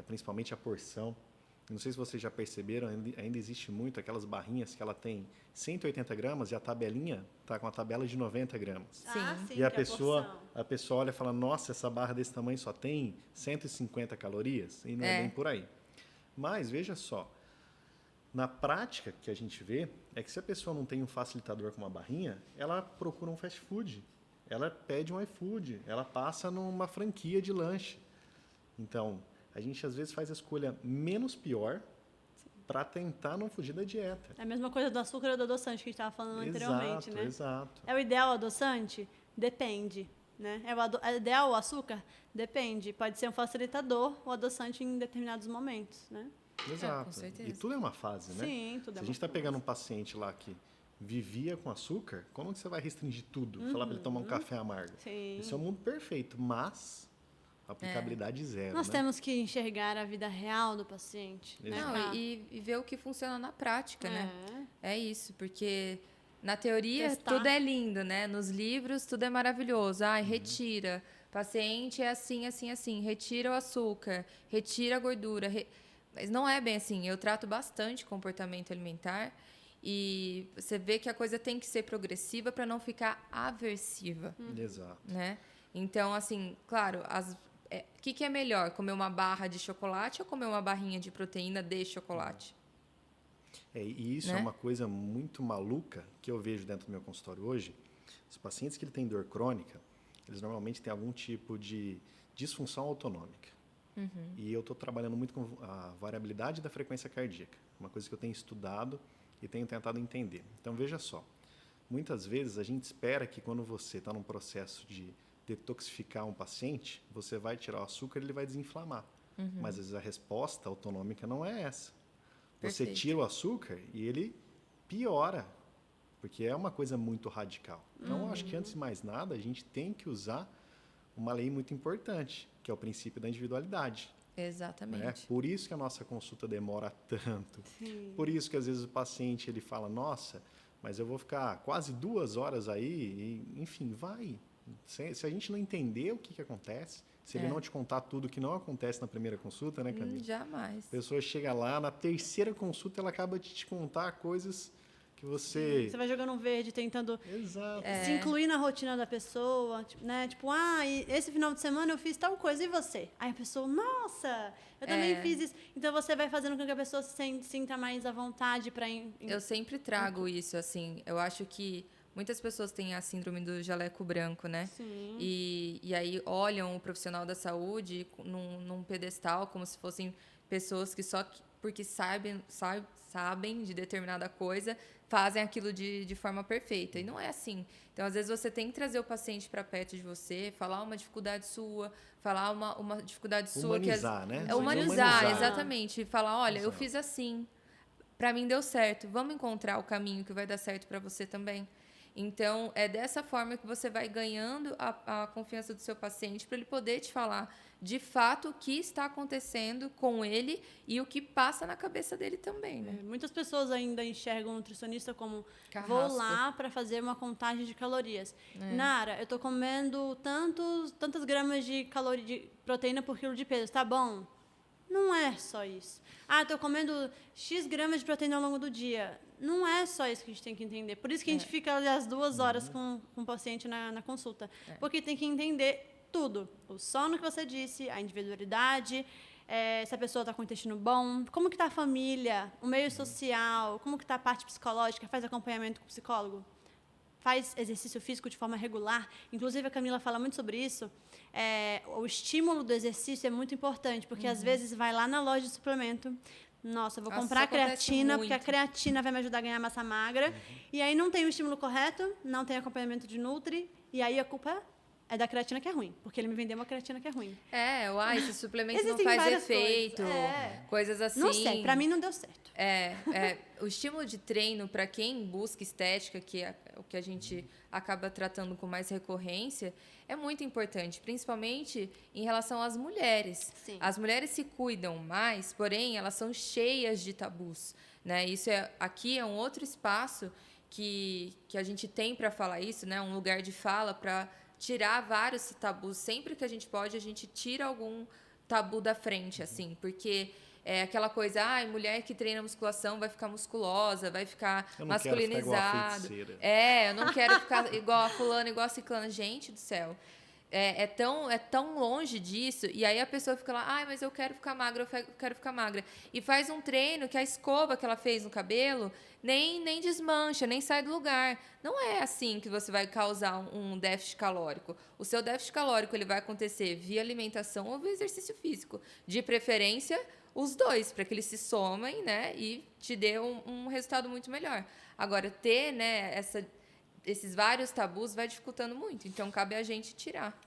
principalmente a porção. Não sei se vocês já perceberam, ainda existe muito aquelas barrinhas que ela tem 180 gramas e a tabelinha está com a tabela de 90 gramas. Sim. E a pessoa olha e fala, nossa, essa barra desse tamanho só tem 150 calorias? E não é bem por aí. Mas, veja só, na prática que a gente vê, é que se a pessoa não tem um facilitador com uma barrinha, ela procura um fast food, ela pede um iFood, ela passa numa franquia de lanche. Então, a gente às vezes faz a escolha menos pior para tentar não fugir da dieta. É a mesma coisa do açúcar ou do adoçante que a gente estava falando anteriormente, né? Exato. É o ideal o adoçante? Depende. Né? É o ideal o açúcar? Depende. Pode ser um facilitador o adoçante em determinados momentos, né? Exato. com certeza. E tudo é uma fase, né? Sim, tudo é Se a uma gente está fase. pegando um paciente lá que vivia com açúcar, como que você vai restringir tudo? Falar para ele tomar um café amargo? Sim. Isso é um mundo perfeito, mas aplicabilidade zero, Nós né? temos que enxergar a vida real do paciente. Né? Não, e ver o que funciona na prática, né? É isso, porque Na teoria, Testar. tudo é lindo, né? Nos livros, tudo é maravilhoso. Ai, retira. Paciente é assim, assim, assim. Retira o açúcar, retira a gordura. Mas não é bem assim. Eu trato bastante comportamento alimentar e você vê que a coisa tem que ser progressiva para não ficar aversiva, Exato. né? Então, assim, claro, o que é melhor? Comer uma barra de chocolate ou comer uma barrinha de proteína de chocolate? E isso é Né? uma coisa muito maluca que eu vejo dentro do meu consultório hoje. Os pacientes que ele têm dor crônica, eles normalmente têm algum tipo de disfunção autonômica. E eu estou trabalhando muito com a variabilidade da frequência cardíaca, uma coisa que eu tenho estudado e tenho tentado entender. Então, veja só, muitas vezes a gente espera que quando você está num processo de detoxificar um paciente, você vai tirar o açúcar e ele vai desinflamar. Mas às vezes a resposta autonômica não é essa. Você Perfeito. tira o açúcar e ele piora, porque é uma coisa muito radical. Então, eu acho que antes de mais nada, a gente tem que usar uma lei muito importante, que é o princípio da individualidade. Exatamente. Né? Por isso que a nossa consulta demora tanto. Sim. Por isso que às vezes o paciente ele fala, nossa, mas eu vou ficar quase 2 horas aí, e, enfim, vai. Se a gente não entender o que acontece, se ele não te contar tudo que não acontece na primeira consulta, né, Camila? Jamais. A pessoa chega lá, na terceira consulta, ela acaba de te contar coisas que você... Você vai jogando um verde, tentando Exato. se incluir na rotina da pessoa, né? Tipo, e esse final de semana eu fiz tal coisa, e você? Aí a pessoa, nossa, eu também fiz isso. Então, você vai fazendo com que a pessoa se sinta mais à vontade para... Eu sempre trago isso, assim. Eu acho que muitas pessoas têm a síndrome do jaleco branco, né? Sim. E aí olham o profissional da saúde num pedestal como se fossem pessoas que porque sabem de determinada coisa, fazem aquilo de forma perfeita. E não é assim. Então, às vezes, você tem que trazer o paciente para perto de você, falar uma dificuldade sua, falar uma dificuldade sua. Humanizar, né? É humanizar, Humanizar. exatamente. Falar, olha, eu Exato. fiz assim. Para mim deu certo. Vamos encontrar o caminho que vai dar certo para você também. Então, é dessa forma que você vai ganhando a confiança do seu paciente para ele poder te falar de fato o que está acontecendo com ele e o que passa na cabeça dele também, né? Muitas pessoas ainda enxergam o nutricionista como Carrasco. vou lá para fazer uma contagem de calorias. Nara, eu estou comendo tantas gramas de proteína por quilo de peso, tá bom? Não é só isso. Estou comendo X gramas de proteína ao longo do dia. Não é só isso que a gente tem que entender. Por isso que a gente fica ali às 2 horas com o paciente na consulta. Porque tem que entender tudo. O sono que você disse, a individualidade, se a pessoa está com o intestino bom, como que está a família, o meio social, como que está a parte psicológica, faz acompanhamento com o psicólogo, faz exercício físico de forma regular. Inclusive, a Camila fala muito sobre isso. O estímulo do exercício é muito importante, porque às vezes vai lá na loja de suplemento, nossa, eu vou comprar isso acontece creatina, porque a muito. creatina vai me ajudar a ganhar massa magra, e aí não tem o estímulo correto, não tem acompanhamento de nutri, e aí a culpa é da creatina que é ruim, porque ele me vendeu uma creatina que é ruim. Esse suplemento não Existem faz várias efeito, coisas assim. Não sei, pra mim não deu certo. O estímulo de treino, para quem busca estética, que é o que a gente acaba tratando com mais recorrência, é muito importante, principalmente em relação às mulheres. Sim. As mulheres se cuidam mais, porém, elas são cheias de tabus, né? Aqui é um outro espaço que a gente tem para falar isso, né? Um lugar de fala para tirar vários tabus. Sempre que a gente pode, a gente tira algum tabu da frente, assim, porque é aquela coisa, mulher que treina musculação vai ficar musculosa, vai ficar masculinizado. Eu não quero ficar igual a fulana, igual a ciclana. Gente do céu. É tão longe disso, e aí a pessoa fica lá, mas eu quero ficar magra, eu quero ficar magra. E faz um treino que a escova que ela fez no cabelo nem desmancha, nem sai do lugar. Não é assim que você vai causar um déficit calórico. O seu déficit calórico ele vai acontecer via alimentação ou via exercício físico. De preferência, os dois, para que eles se somem, né, e te dê um resultado muito melhor. Agora, ter, né, esses vários tabus vai dificultando muito, então cabe a gente tirar.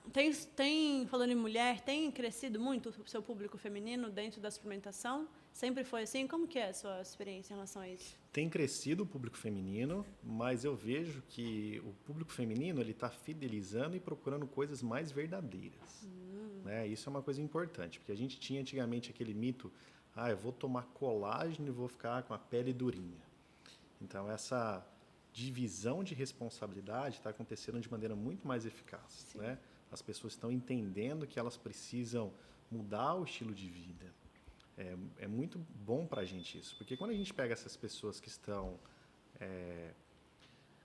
Falando em mulher, tem crescido muito o seu público feminino dentro da suplementação? Sempre foi assim? Como que é a sua experiência em relação a isso? Tem crescido o público feminino, mas eu vejo que o público feminino ele está fidelizando e procurando coisas mais verdadeiras. Né? Isso é uma coisa importante, porque a gente tinha antigamente aquele mito, eu vou tomar colágeno e vou ficar com a pele durinha. Então, divisão de responsabilidade está acontecendo de maneira muito mais eficaz, né? As pessoas estão entendendo que elas precisam mudar o estilo de vida. É muito bom para a gente isso, porque quando a gente pega essas pessoas que estão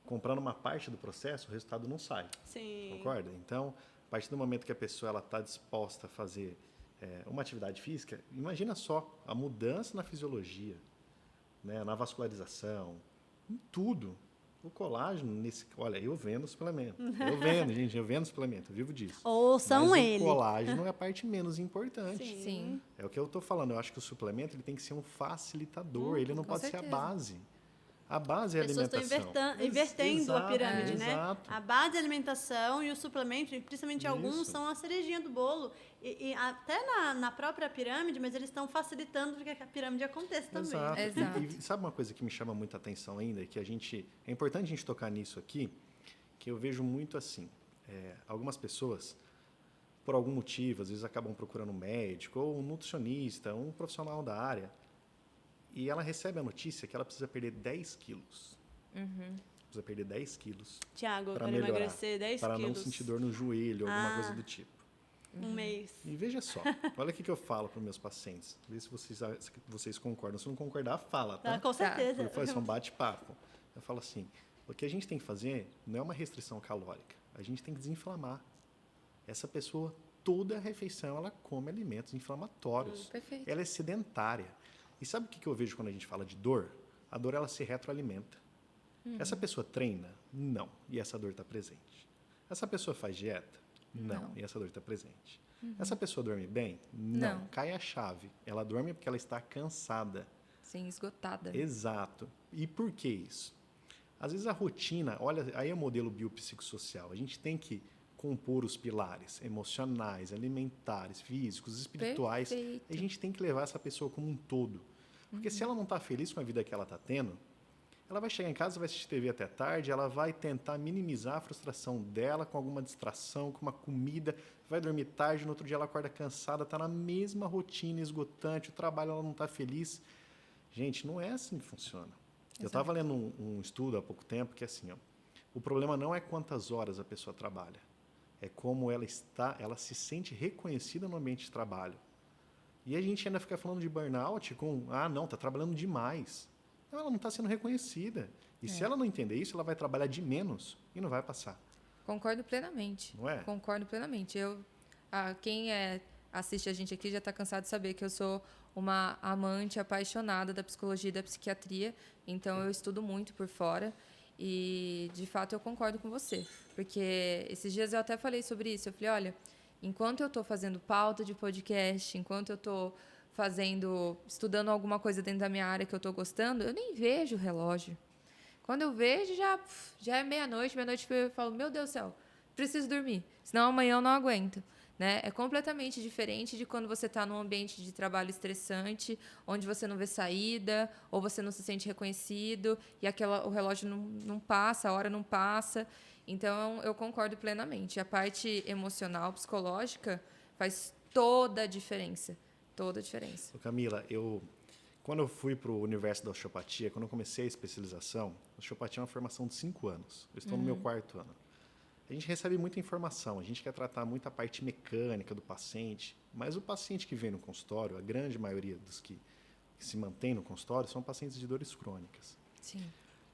comprando uma parte do processo, o resultado não sai. Sim. Concorda? Então, a partir do momento que a pessoa está disposta a fazer uma atividade física, imagina só a mudança na fisiologia, né, na vascularização, em tudo. O colágeno, olha, eu vendo suplemento. Eu vendo suplemento, eu vivo disso. Ouçam Mas ele. o colágeno é a parte menos importante. Sim. É o que eu estou falando. Eu acho que o suplemento ele tem que ser um facilitador, ele não pode ser a base. A base é a Pessoas alimentação. estão invertendo a pirâmide, né? Exato. A base é a alimentação e o suplemento, principalmente alguns, Isso. são a cerejinha do bolo. E até na própria pirâmide, mas eles estão facilitando para que a pirâmide aconteça também. Exato. Exato. E sabe uma coisa que me chama muita atenção ainda, que é importante a gente tocar nisso aqui, que eu vejo muito assim, algumas pessoas, por algum motivo, às vezes acabam procurando um médico ou um nutricionista, um profissional da área, e ela recebe a notícia que ela precisa perder 10 quilos. Precisa perder 10 quilos Tiago, eu para quero melhorar, emagrecer 10 para quilos. não sentir dor no joelho, alguma coisa do tipo. Um mês. E veja só, olha o que eu falo para os meus pacientes, vê se vocês concordam. Se não concordar, fala, tá? Com certeza. Eu faço um bate-papo. Eu falo assim, o que a gente tem que fazer não é uma restrição calórica, a gente tem que desinflamar. Essa pessoa, toda a refeição, ela come alimentos inflamatórios. Perfeito. Ela é sedentária. E sabe o que eu vejo quando a gente fala de dor? A dor, ela se retroalimenta. Essa pessoa treina? Não. E essa dor está presente. Essa pessoa faz dieta? Não. E essa dor está presente. Essa pessoa dorme bem? Não. Cai a chave. Ela dorme porque ela está cansada. Sim, esgotada. Exato. E por que isso? Às vezes a rotina, olha, aí é o modelo biopsicossocial. A gente tem que compor os pilares emocionais, alimentares, físicos, espirituais. Perfeito. A gente tem que levar essa pessoa como um todo. Porque se ela não está feliz com a vida que ela está tendo, ela vai chegar em casa, vai assistir TV até tarde, ela vai tentar minimizar a frustração dela com alguma distração, com uma comida, vai dormir tarde, no outro dia ela acorda cansada, está na mesma rotina esgotante, o trabalho ela não está feliz. Gente, não é assim que funciona. Eu estava lendo um estudo há pouco tempo que é assim, ó, o problema não é quantas horas a pessoa trabalha, é como ela se sente reconhecida no ambiente de trabalho. E a gente ainda fica falando de burnout com, não, está trabalhando demais. Não, ela não está sendo reconhecida. E se ela não entender isso, ela vai trabalhar de menos e não vai passar. Concordo plenamente. Não é? Concordo plenamente. Quem assiste a gente aqui já está cansado de saber que eu sou uma amante apaixonada da psicologia e da psiquiatria. Então, eu estudo muito por fora. E, de fato, eu concordo com você. Porque esses dias eu até falei sobre isso. Eu falei, olha, enquanto eu estou fazendo pauta de podcast, enquanto eu estou estudando alguma coisa dentro da minha área que eu estou gostando, eu nem vejo o relógio. Quando eu vejo, já é meia-noite eu falo, meu Deus do céu, preciso dormir, senão amanhã eu não aguento. Né? É completamente diferente de quando você está num ambiente de trabalho estressante, onde você não vê saída, ou você não se sente reconhecido, e o relógio não passa, a hora não passa. Então, eu concordo plenamente. A parte emocional, psicológica, faz toda a diferença. Toda a diferença. Camila, quando eu fui para o universo da osteopatia, quando eu comecei a especialização, a osteopatia é uma formação de 5 anos. Eu estou no meu 4º ano. A gente recebe muita informação, a gente quer tratar muita parte mecânica do paciente, mas o paciente que vem no consultório, a grande maioria dos que se mantém no consultório, são pacientes de dores crônicas. Sim.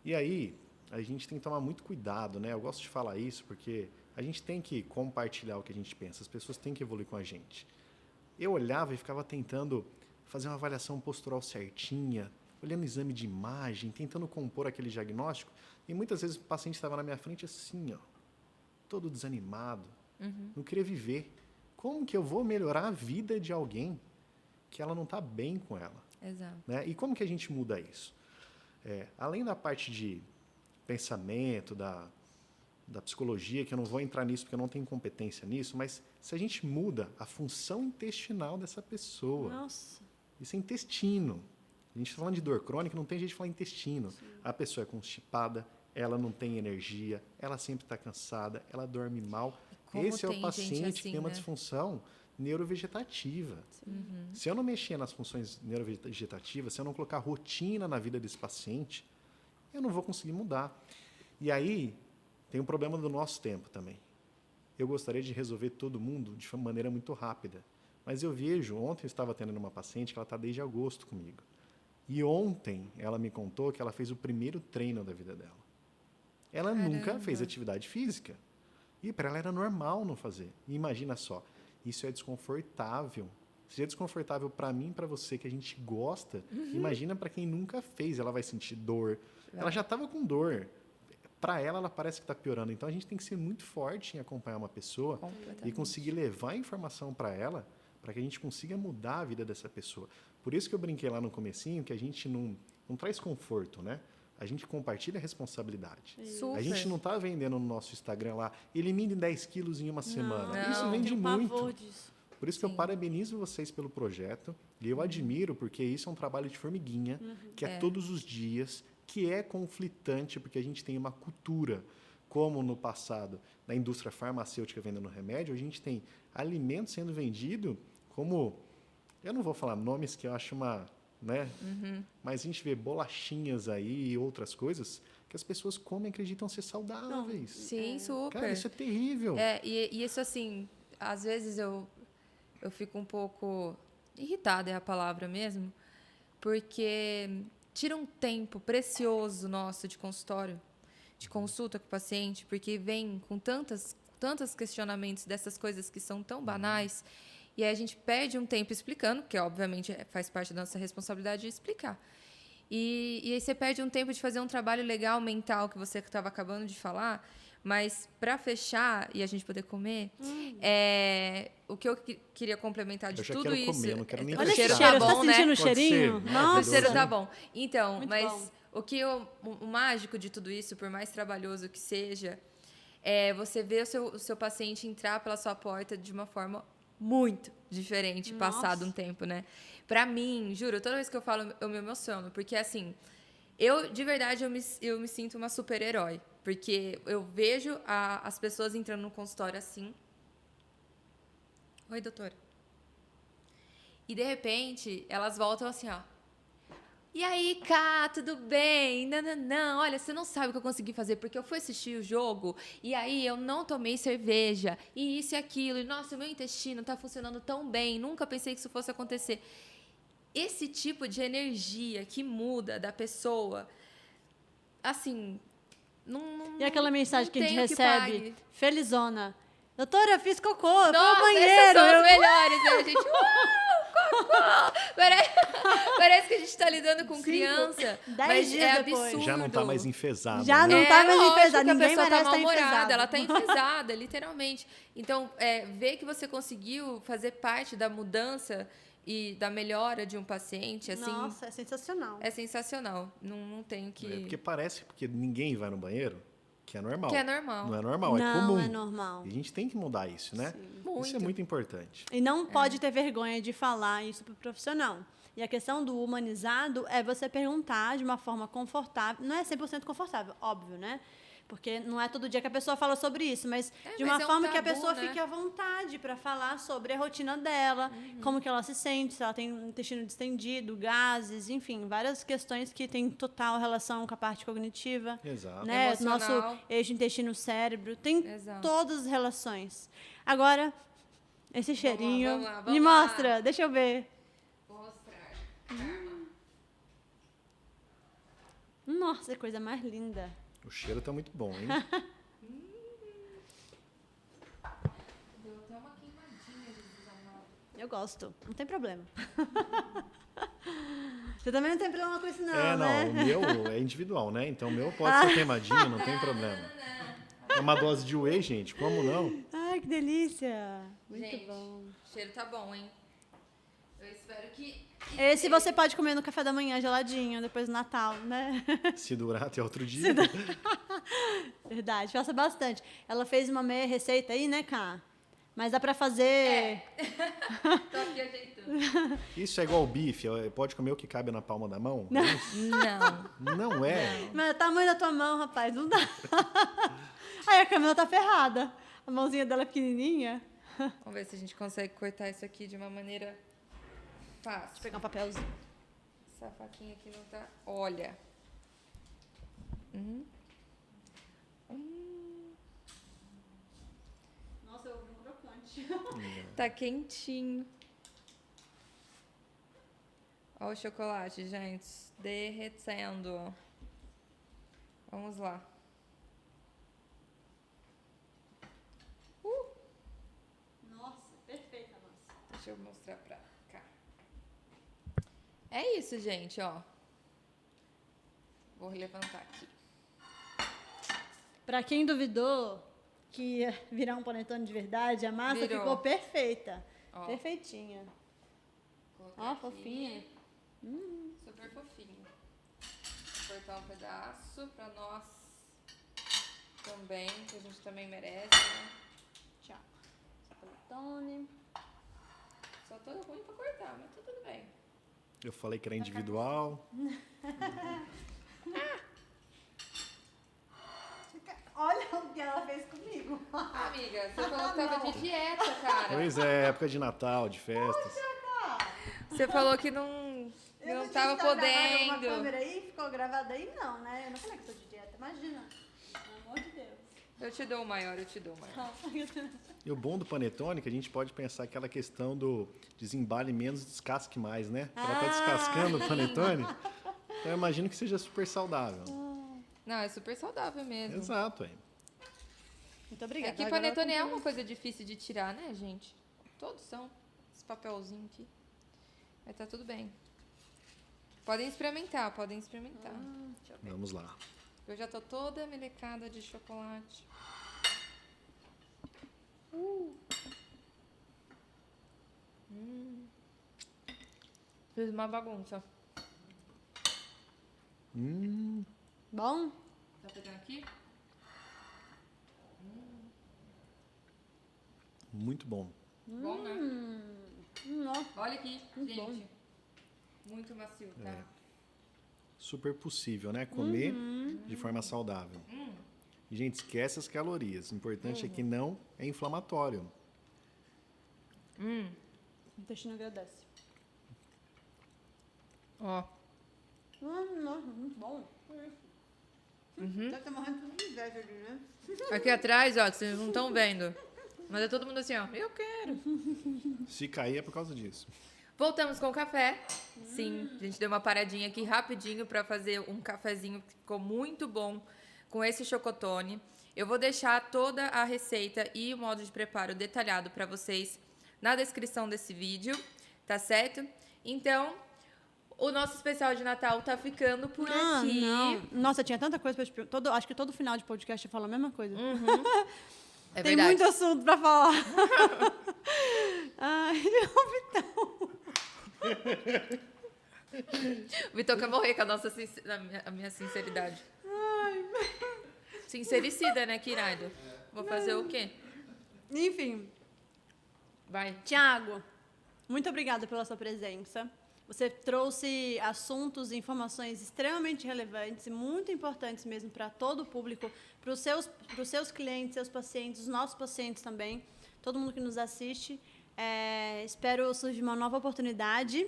E aí, a gente tem que tomar muito cuidado, né? Eu gosto de falar isso porque a gente tem que compartilhar o que a gente pensa, as pessoas têm que evoluir com a gente. Eu olhava e ficava tentando fazer uma avaliação postural certinha, olhando o exame de imagem, tentando compor aquele diagnóstico, e muitas vezes o paciente estava na minha frente assim, ó, todo desanimado, não queria viver. Como que eu vou melhorar a vida de alguém que ela não está bem com ela? Exato. Né? E como que a gente muda isso? Além da parte de pensamento, da psicologia, que eu não vou entrar nisso porque eu não tenho competência nisso, mas se a gente muda a função intestinal dessa pessoa, Nossa. isso é intestino. A gente está falando de dor crônica, não tem jeito de falar intestino. Sim. A pessoa é constipada, ela não tem energia, ela sempre está cansada, ela dorme mal. Esse é o paciente assim, que tem uma disfunção neurovegetativa. Se eu não mexer nas funções neurovegetativas, se eu não colocar rotina na vida desse paciente, eu não vou conseguir mudar. E aí, tem um problema do nosso tempo também. Eu gostaria de resolver todo mundo de uma maneira muito rápida. Mas eu vejo, ontem eu estava atendendo uma paciente que ela está desde agosto comigo. E ontem ela me contou que ela fez o primeiro treino da vida dela. Ela nunca fez atividade física. E para ela era normal não fazer. E imagina só, isso é desconfortável. Se é desconfortável para mim e para você, que a gente gosta, imagina para quem nunca fez. Ela vai sentir dor. Ela já estava com dor. Para ela parece que está piorando. Então, a gente tem que ser muito forte em acompanhar uma pessoa e conseguir levar a informação para ela, para que a gente consiga mudar a vida dessa pessoa. Por isso que eu brinquei lá no comecinho, que a gente não traz conforto, né? A gente compartilha a responsabilidade. Super. A gente não está vendendo no nosso Instagram lá, elimine 10 quilos em uma semana. Não. Isso vende Tenho muito. pavor disso. Por isso que eu parabenizo vocês pelo projeto. E eu admiro, porque isso é um trabalho de formiguinha, que é todos os dias, que é conflitante, porque a gente tem uma cultura, como no passado, na indústria farmacêutica vendendo remédio, a gente tem alimentos sendo vendido como... Eu não vou falar nomes, que eu acho uma... né? Mas a gente vê bolachinhas aí e outras coisas que as pessoas comem e acreditam ser saudáveis. Sim, super. Cara, isso é terrível. E isso, assim, às vezes eu fico um pouco irritada, é a palavra mesmo, porque tira um tempo precioso nosso de consultório, de consulta com o paciente, porque vem com tantos questionamentos dessas coisas que são tão banais, e aí a gente perde um tempo explicando, porque obviamente faz parte da nossa responsabilidade de explicar. E aí você perde um tempo de fazer um trabalho legal mental que você estava acabando de falar, mas para fechar e a gente poder comer, o que eu queria complementar de Eu já tudo quero isso. comer, não quero nem Olha esse fechar. cheiro, tá você bom, tá sentindo né? o cheirinho? Pode ser. Nossa. O cheiro tá bom. Então, Muito mas bom. o mágico de tudo isso, por mais trabalhoso que seja, é você ver o seu paciente entrar pela sua porta de uma forma muito diferente, passado um tempo, né? Pra mim, juro, toda vez que eu falo, eu me emociono, porque assim, de verdade, eu me sinto uma super-herói, porque eu vejo as pessoas entrando no consultório assim. Oi, doutora. E, de repente, elas voltam assim, ó. E aí, Cá, tudo bem? Não, olha, você não sabe o que eu consegui fazer, porque eu fui assistir o jogo, e aí eu não tomei cerveja, e isso e aquilo, e nossa, o meu intestino tá funcionando tão bem, nunca pensei que isso fosse acontecer. Esse tipo de energia que muda da pessoa, assim, E aquela mensagem não que a gente tem o que recebe, pague. felizona. Doutora, eu fiz cocô, eu fui ao Nossa, banheiro. esses são eu- os melhores, né? A gente... cocô! Parece que a gente tá lidando com criança, 10 mas dias é depois. absurdo. Já não está mais enfesado. Já né? não tá mais lógico enfesado, que a ninguém pessoa merece tá tá mal-humorada, enfesado. ela tá enfesada, literalmente. Então, ver que você conseguiu fazer parte da mudança e da melhora de um paciente, assim, Nossa, é sensacional. é sensacional. Não tenho que... Porque parece que ninguém vai no banheiro, que é normal. Que é normal. Não é normal, é Não, comum. é normal. E a gente tem que mudar isso, né? Muito. Isso é muito importante. E não pode ter vergonha de falar isso pro profissional. E a questão do humanizado é você perguntar de uma forma confortável. Não é 100% confortável, óbvio, né? Porque não é todo dia que a pessoa fala sobre isso, mas de uma mas é um forma que a tabu, pessoa né? fique à vontade para falar sobre a rotina dela, como que ela se sente, se ela tem um intestino distendido, gases, enfim, várias questões que têm total relação com a parte cognitiva. Exato. Né? Emocional. Nosso eixo intestino-cérebro, tem Exato. todas as relações. Agora, esse cheirinho, vamos lá, me vamos lá. mostra, deixa eu ver. Vou mostrar. Nossa, que coisa mais linda. O cheiro tá muito bom, hein? Deu até uma queimadinha de desamor. Eu gosto, não tem problema. Você também não tem problema com isso, não, não, né? o meu é individual, né? Então o meu pode ser queimadinho, não tem problema. É uma dose de whey, gente, como não? Ai, que delícia. Muito Gente, bom. o cheiro tá bom, hein? Eu espero que... Esse você pode comer no café da manhã, geladinho, depois do Natal, né? Se durar até outro dia. Verdade, faça bastante. Ela fez uma meia receita aí, né, Cá? Mas dá pra fazer... Tô aqui ajeitando. Isso é igual o bife, pode comer o que cabe na palma da mão? Não. Não. Não é. Mas é o tamanho da tua mão, rapaz, não dá. Aí a Camila tá ferrada. A mãozinha dela é pequenininha. Vamos ver se a gente consegue cortar isso aqui de uma maneira fácil. Vou pegar um papelzinho. Essa faquinha aqui não tá... Olha. Nossa, eu ouvi um crocante. Tá quentinho. Olha o chocolate, gente. Derretendo. Vamos lá. Nossa, perfeita a massa. Deixa eu mostrar pra cá. É isso, gente, ó. Vou levantar aqui. Pra quem duvidou que ia virar um panetone de verdade, a massa Virou. ficou perfeita. Ó. Perfeitinha. Colocar Ó, aqui. fofinha. Super fofinho. Vou cortar um pedaço pra nós também, que a gente também merece, né? Tchau. Panetone. Só tô ruim pra cortar, mas tá tudo bem. Eu falei que era individual. Olha o que ela fez comigo. Amiga, você falou que tava de dieta, cara. Pois é, época de Natal, de festas. Você falou que não tava Uma podendo. câmera aí, ficou gravada aí, não, né? Eu não falei que tô de dieta, imagina. Pelo amor de Deus. Eu te dou o maior, eu te dou o maior. E o bom do panetone é que a gente pode pensar aquela questão do desembale menos, descasque mais, né? Ela tá descascando o panetone. Então eu imagino que seja super saudável. Não, é super saudável mesmo. Exato, hein? Muito É obrigada. que Agora panetone eu é vou uma coisa difícil de tirar, né, gente? Todos são. Esse papelzinho aqui. Mas tá tudo bem. Podem experimentar, podem experimentar. Deixa eu ver. Vamos lá. Eu já tô toda melecada de chocolate. Fiz uma bagunça. Bom? Tá pegando aqui? Muito bom. Bom, né? Não. Olha aqui, gente. bom. Muito macio, tá? É. Super possível, né? Comer de forma saudável. E, gente, esquece as calorias. O importante é que não é inflamatório. O intestino agradece. Ó. Nossa, muito bom. Deve estar morrendo de inveja ali, né? Aqui atrás, ó, que vocês não estão vendo. Mas é todo mundo assim, ó. Eu quero. Se cair é por causa disso. Voltamos com o café. Sim, a gente deu uma paradinha aqui rapidinho para fazer um cafezinho que ficou muito bom com esse chocotone. Eu vou deixar toda a receita e o modo de preparo detalhado para vocês na descrição desse vídeo, tá certo? Então, o nosso especial de Natal tá ficando por aqui. Não. Nossa, tinha tanta coisa pra te perguntar. Acho que todo final de podcast eu falo a mesma coisa. É Tem verdade. muito assunto pra falar. Ai, o Vitão. O Vitor quer morrer com a minha sinceridade. Sincericida, né, Kiraido? Vou fazer o quê? Enfim, Vai. Tiago, muito obrigada pela sua presença. Você trouxe assuntos e informações extremamente relevantes e muito importantes mesmo para todo o público, para os seus clientes, seus pacientes, os nossos pacientes também, todo mundo que nos assiste. Espero surgir uma nova oportunidade.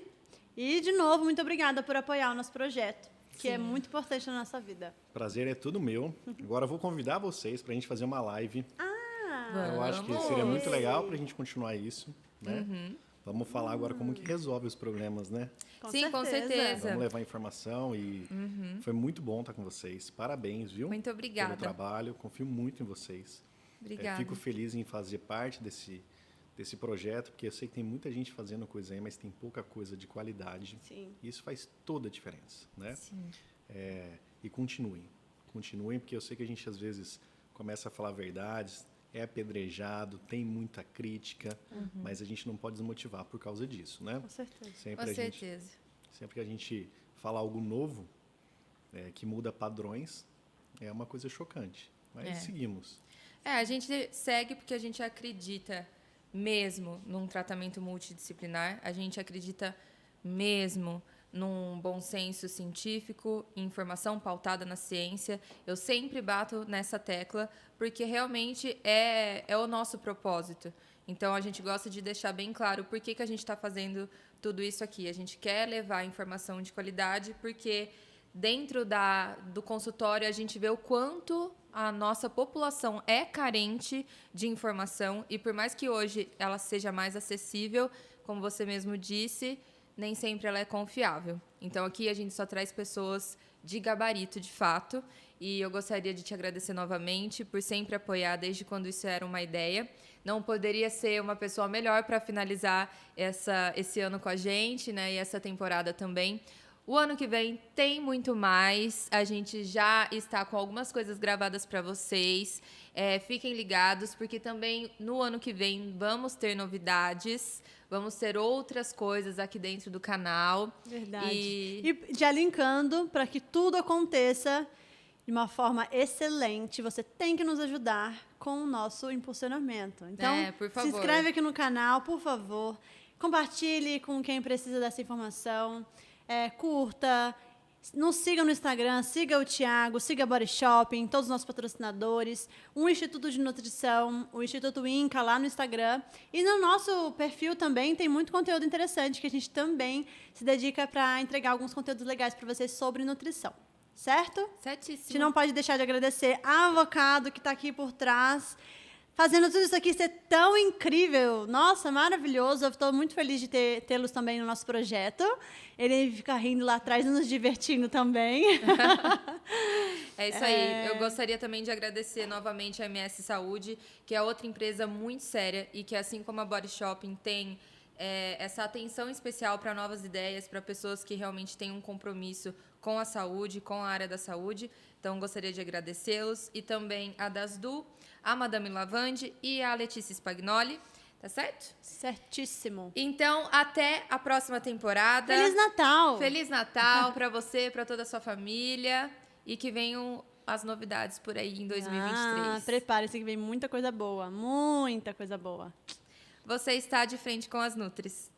E, de novo, muito obrigada por apoiar o nosso projeto, que é muito importante na nossa vida. Prazer é tudo meu. Agora eu vou convidar vocês pra gente fazer uma live. Eu acho que Vamos. seria muito legal pra gente continuar isso, né? Vamos falar agora como que resolve os problemas, né? Sim, com certeza. Vamos levar informação e foi muito bom estar com vocês. Parabéns, viu? Muito obrigada. Pelo trabalho. Confio muito em vocês. Obrigada. Fico feliz em fazer parte desse projeto, porque eu sei que tem muita gente fazendo coisa aí, mas tem pouca coisa de qualidade. Sim. E isso faz toda a diferença, né? Sim. E continuem. Continuem, porque eu sei que a gente às vezes começa a falar verdades, é apedrejado, tem muita crítica, mas a gente não pode desmotivar por causa disso, né? Com certeza. Sempre Com certeza. Sempre que a gente fala algo novo, que muda padrões, é uma coisa chocante. Mas seguimos. A gente segue porque a gente acredita mesmo num tratamento multidisciplinar, a gente acredita mesmo num bom senso científico, em informação pautada na ciência. Eu sempre bato nessa tecla, porque realmente é o nosso propósito. Então, a gente gosta de deixar bem claro por que a gente está fazendo tudo isso aqui. A gente quer levar informação de qualidade, porque dentro do consultório, a gente vê o quanto a nossa população é carente de informação e por mais que hoje ela seja mais acessível, como você mesmo disse, nem sempre ela é confiável. Então, aqui a gente só traz pessoas de gabarito, de fato, e eu gostaria de te agradecer novamente por sempre apoiar desde quando isso era uma ideia. Não poderia ser uma pessoa melhor para finalizar esse ano com a gente, né? E essa temporada também. O ano que vem tem muito mais. A gente já está com algumas coisas gravadas para vocês. Fiquem ligados, porque também no ano que vem vamos ter novidades. Vamos ter outras coisas aqui dentro do canal. Verdade. E já linkando, para que tudo aconteça de uma forma excelente, você tem que nos ajudar com o nosso impulsionamento. Então, por favor, se inscreve aqui no canal, por favor. Compartilhe com quem precisa dessa informação. Curta. Nos siga no Instagram, siga o Thiago, siga a Body Shopping, todos os nossos patrocinadores, o Instituto de Nutrição, o Instituto Inca lá no Instagram. E no nosso perfil também tem muito conteúdo interessante que a gente também se dedica para entregar alguns conteúdos legais para vocês sobre nutrição. Certo? Certíssimo. A gente não pode deixar de agradecer a Avocado que está aqui por trás, fazendo tudo isso aqui ser tão incrível. Nossa, maravilhoso. Eu estou muito feliz de tê-los também no nosso projeto. Ele fica rindo lá atrás e nos divertindo também. É isso aí. Eu gostaria também de agradecer novamente a MS Saúde, que é outra empresa muito séria e que, assim como a Body Shopping, tem essa atenção especial para novas ideias, para pessoas que realmente têm um compromisso com a saúde, com a área da saúde. Então, gostaria de agradecê-los. E também a Dasdu, a Madame Lavande e a Letícia Spagnoli. Tá certo? Certíssimo. Então, até a próxima temporada. Feliz Natal! Feliz Natal para você, para toda a sua família. E que venham as novidades por aí em 2023. Prepare-se que vem muita coisa boa. Muita coisa boa. Você está de frente com as Nutris.